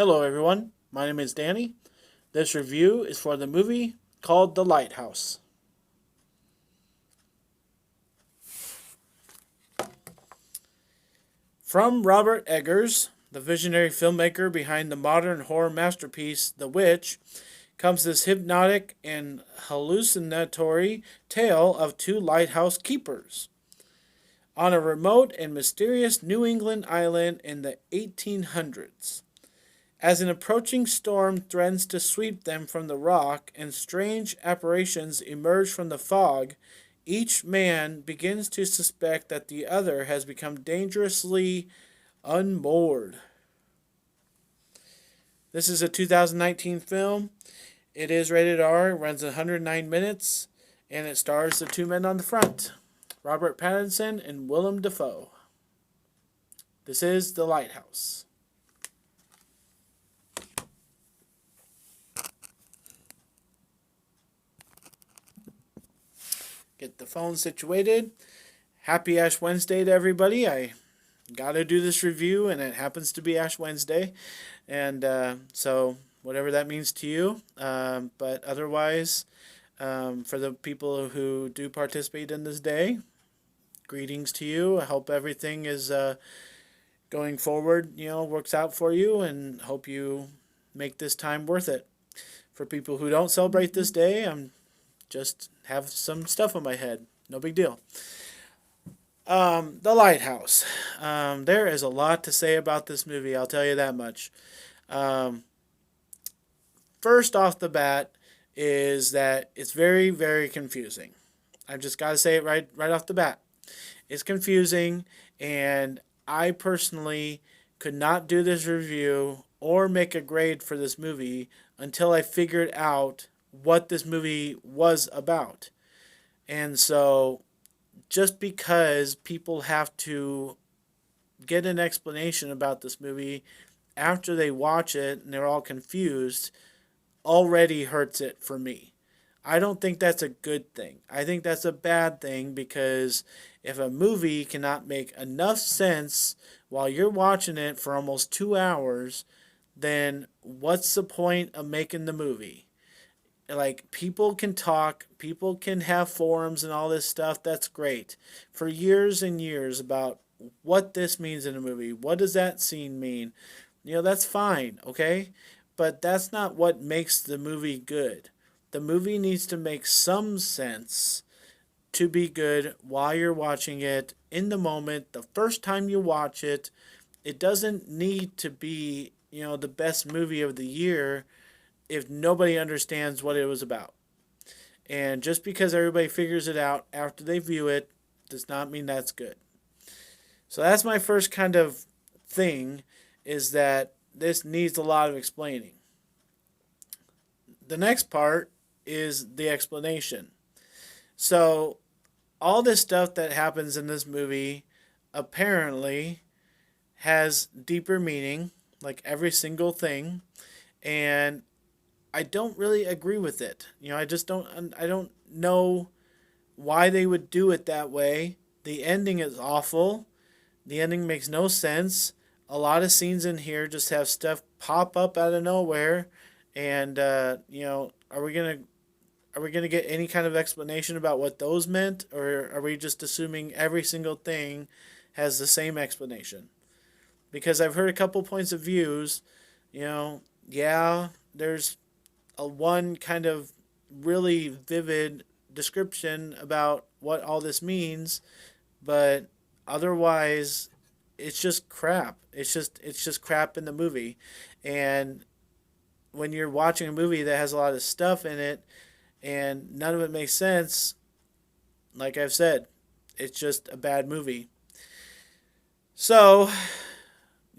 Hello, everyone. My name is Danny. This review is for the movie called The Lighthouse. From Robert Eggers, the visionary filmmaker behind the modern horror masterpiece The Witch, comes this hypnotic and hallucinatory tale of two lighthouse keepers. On a remote and mysterious New England island in the 1800s, as an approaching storm threatens to sweep them from the rock and strange apparitions emerge from the fog, each man begins to suspect that the other has become dangerously unmoored. This is a 2019 film. It is rated R, runs 109 minutes, and it stars the two men on the front, Robert Pattinson and Willem Dafoe. This is The Lighthouse. Get the phone situated. Happy Ash Wednesday to everybody. I got to do this review, and it happens to be Ash Wednesday. And so, whatever that means to you. But otherwise, for the people who do participate in this day, greetings to you. I hope everything is going forward, works out for you, and hope you make this time worth it. For people who don't celebrate this day, I'm just have some stuff on my head. No big deal. The Lighthouse. There is a lot to say about this movie, I'll tell you that much. First off the bat is that it's very, very confusing. I've just got to say it right off the bat. It's confusing, and I personally could not do this review or make a grade for this movie until I figured out what this movie was about. And so, just because people have to get an explanation about this movie after they watch it and they're all confused, already hurts it for me. I don't think that's a good thing. I think that's a bad thing because if a movie cannot make enough sense while you're watching it for almost 2 hours, then what's the point of making the movie? Like, people can talk, people can have forums and all this stuff. That's great. For years and years about what this means in a movie. What does that scene mean? That's fine, okay? But that's not what makes the movie good. The movie needs to make some sense to be good while you're watching it in the moment, the first time you watch it. It doesn't need to be, the best movie of the year if nobody understands what it was about. And just because everybody figures it out after they view it does not mean that's good. So that's my first kind of thing, is that this needs a lot of explaining. The next part is the explanation. So all this stuff that happens in this movie apparently has deeper meaning, like every single thing, and I don't really agree with it. I don't know why they would do it that way. The ending is awful. The ending makes no sense. A lot of scenes in here just have stuff pop up out of nowhere, and are we gonna get any kind of explanation about what those meant, or are we just assuming every single thing has the same explanation? Because I've heard a couple points of views. Yeah, there's a one kind of really vivid description about what all this means, but otherwise it's just crap. It's just crap in the movie. And when you're watching a movie that has a lot of stuff in it and none of it makes sense, like I've said, it's just a bad movie. So,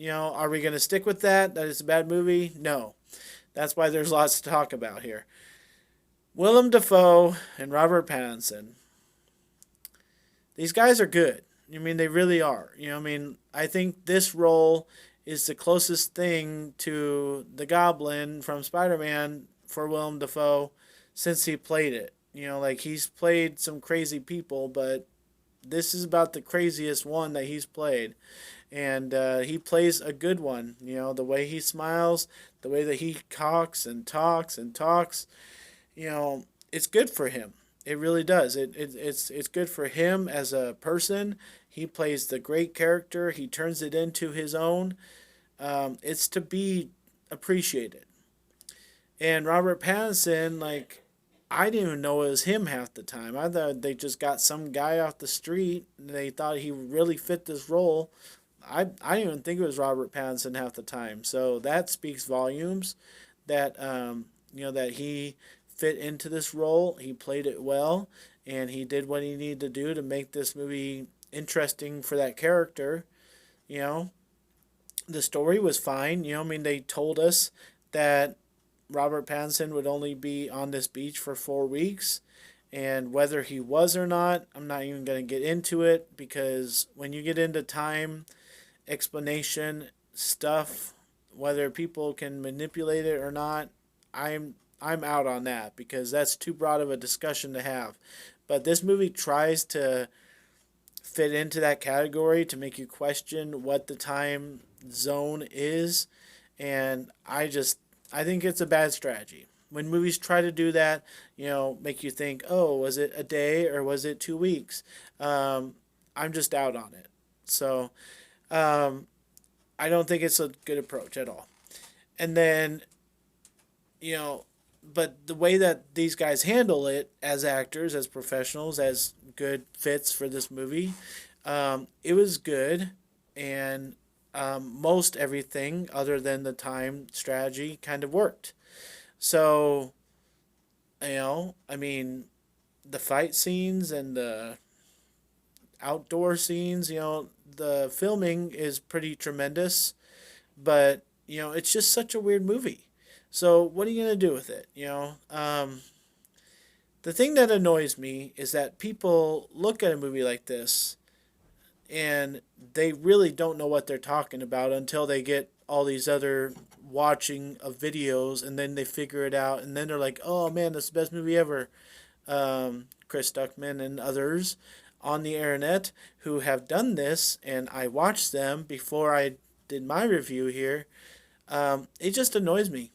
are we going to stick with that it's a bad movie? No. That's why there's lots to talk about here. Willem Dafoe and Robert Pattinson. These guys are good. They really are. I think this role is the closest thing to the Goblin from Spider-Man for Willem Dafoe since he played it. Like, he's played some crazy people, but this is about the craziest one that he's played. and he plays a good one. You know, the way he smiles, the way that he talks and talks and talks. You know, it's good for him. It really does. It's good for him as a person. He plays the great character. He turns it into his own. It's to be appreciated. And Robert Pattinson, like, I didn't even know it was him half the time. I thought they just got some guy off the street and they thought he really fit this role. I didn't even think it was Robert Pattinson half the time. So that speaks volumes that that he fit into this role. He played it well, and he did what he needed to do to make this movie interesting for that character. You know, the story was fine. You know, I mean, they told us that Robert Pattinson would only be on this beach for 4 weeks. And whether he was or not, I'm not even going to get into it because when you get into time, explanation, stuff, whether people can manipulate it or not, I'm out on that because that's too broad of a discussion to have. But this movie tries to fit into that category to make you question what the time zone is, and I think it's a bad strategy. When movies try to do that, you know, make you think, oh, was it a day or was it 2 weeks? I'm just out on it. So um, I don't think it's a good approach at all. And then, you know, but the way that these guys handle it as actors, as professionals, as good fits for this movie, it was good. And most everything other than the time strategy kind of worked. So, you know, I mean, the fight scenes and the outdoor scenes, you know, the filming is pretty tremendous, but, you know, it's just such a weird movie. So, what are you going to do with it? You know, the thing that annoys me is that people look at a movie like this and they really don't know what they're talking about until they get all these other watching of videos and then they figure it out and then they're like, oh man, that's the best movie ever. Chris Stuckman and others on the internet who have done this, and I watched them before I did my review here. It just annoys me.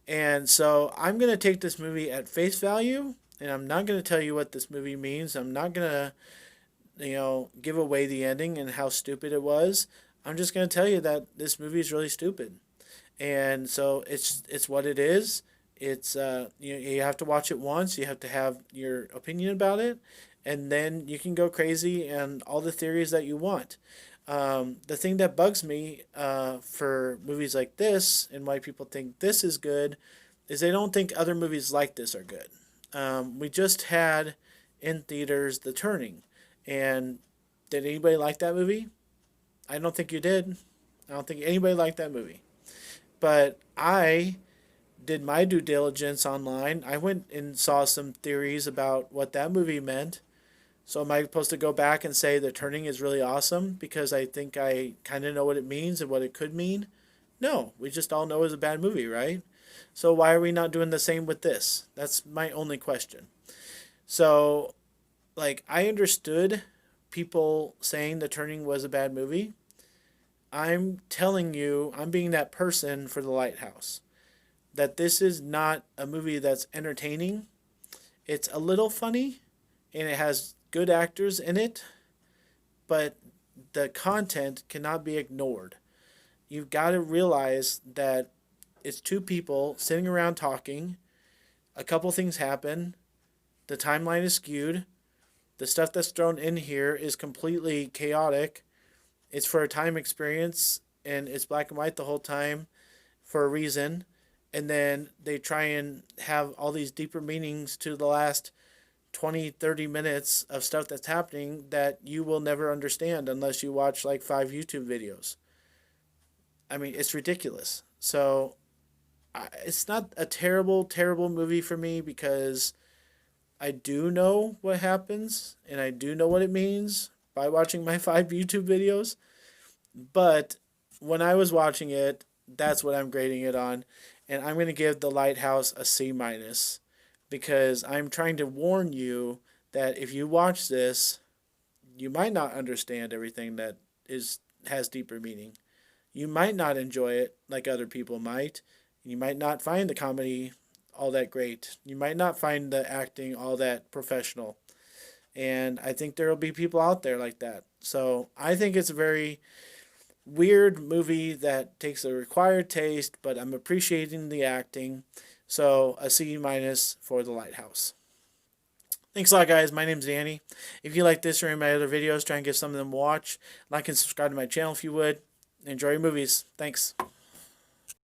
And so I'm going to take this movie at face value, and I'm not going to tell you what this movie means. I'm not going to, give away the ending and how stupid it was. I'm just going to tell you that this movie is really stupid. And so it's what it is. It's you have to watch it once. You have to have your opinion about it, and then you can go crazy and all the theories that you want. The thing that bugs me for movies like this and why people think this is good is they don't think other movies like this are good. We just had in theaters The Turning, and did anybody like that movie? I don't think you did. I don't think anybody liked that movie. But I did my due diligence online. I went and saw some theories about what that movie meant. So am I supposed to go back and say The Turning is really awesome because I think I kind of know what it means and what it could mean? No, we just all know it's a bad movie, right? So why are we not doing the same with this? That's my only question. So, like, I understood people saying The Turning was a bad movie. I'm telling you, I'm being that person for The Lighthouse. That this is not a movie that's entertaining. It's a little funny and it has good actors in it, but the content cannot be ignored. You've got to realize that it's two people sitting around talking. A couple things happen. The timeline is skewed. The stuff that's thrown in here is completely chaotic. It's for a time experience and it's black and white the whole time for a reason. And then they try and have all these deeper meanings to the last 20, 30 minutes of stuff that's happening that you will never understand unless you watch like 5 YouTube videos. I mean, it's ridiculous. So it's not a terrible, terrible movie for me because I do know what happens and I do know what it means by watching my 5 YouTube videos. But when I was watching it, that's what I'm grading it on. And I'm going to give The Lighthouse a C minus because I'm trying to warn you that if you watch this, you might not understand everything that is has deeper meaning. You might not enjoy it like other people might. You might not find the comedy all that great. You might not find the acting all that professional. And I think there will be people out there like that. So I think it's a very weird movie that takes a required taste, but I'm appreciating the acting. So a C minus for The Lighthouse. Thanks a lot, guys. My name's Danny. If you like this or any of my other videos, try and give some of them a watch. Like and subscribe to my channel if you would. Enjoy your movies. Thanks.